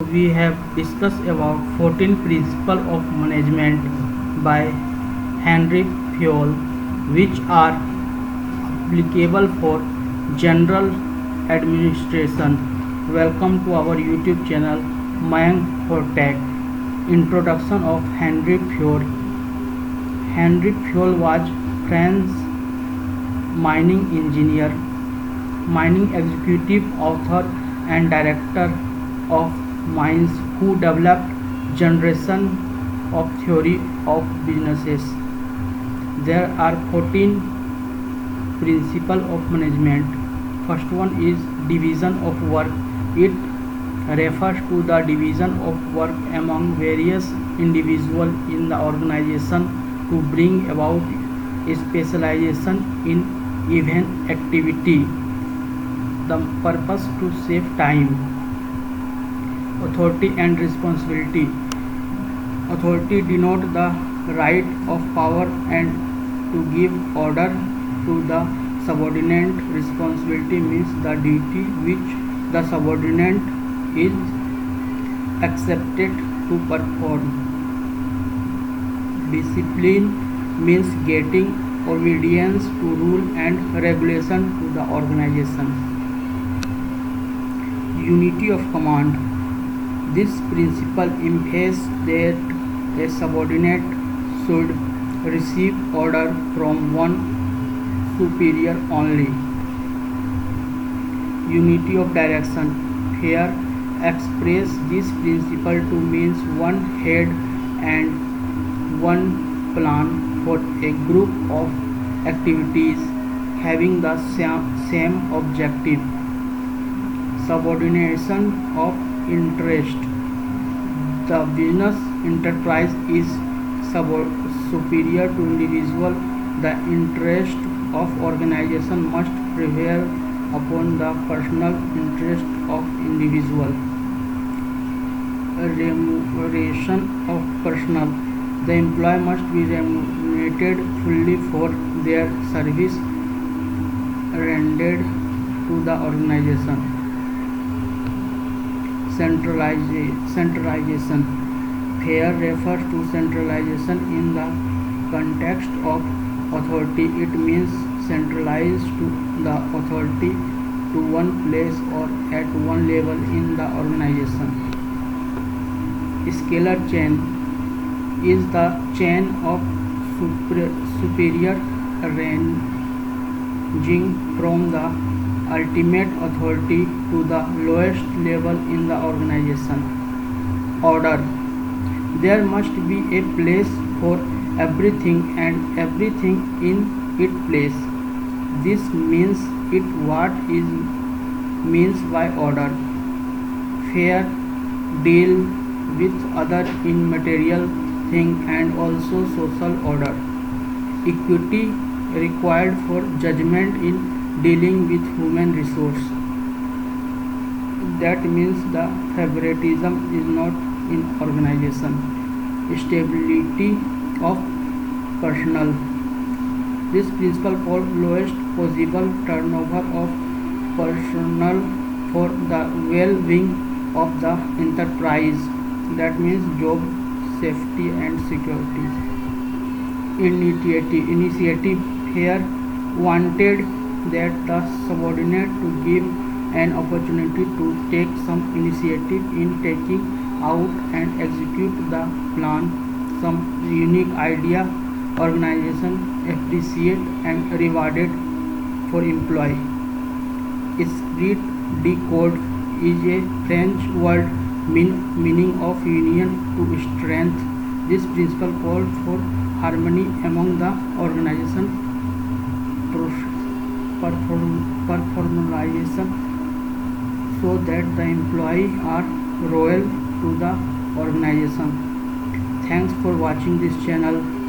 we have discussed about 14 principles of management by Henry Fayol, which are applicable for general administration. Welcome to our YouTube channel Mayank for Tech. Introduction of Henry Fayol. Henry Fayol was French mining engineer, mining executive, author and director of mines who developed generation of theory of businesses. There are 14 principles of management. First one is division of work. It refers to the division of work among various individuals in the organization to bring about a specialization in even activity. The purpose to save time. Authority and responsibility. Authority denotes the right of power and to give order to the subordinate. Responsibility means the duty which the subordinate is accepted to perform. Discipline means getting obedience to rule and regulation to the organization. Unity of command. This principle emphasizes that a subordinate should receive order from one superior only. Unity of direction. Here express this principle to means one head and one plan for a group of activities having the same objective. Subordination of interest. The business enterprise is superior to individual. The interest of organization must prevail upon the personal interest of individual. Remuneration of personnel. The employee must be remunerated fully for their service rendered to the organization. Centralization. Here refers to centralization in the context of authority. It means centralized to the authority to one place or at one level in the organization. Scalar chain is the chain of superior ranging from the ultimate authority to the lowest level in the organization. Order. There must be a place for everything and everything in its place. This means what is means by order. Fair deal with other immaterial thing and also social order. Equity required for judgment in dealing with human resource. That means the favoritism is not in organization. Stability of personnel. This principle for lowest possible turnover of personnel for the well-being of the enterprise. That means job safety and security. Initiative here wanted that the subordinate to give an opportunity to take some initiative in taking out and execute the plan. Some unique idea organization appreciate and rewarded for employee. Esprit de corps is a French word meaning of union to strength. This principle called for harmony among the organization performalization so that the employees are loyal to the organization. Thanks for watching this channel.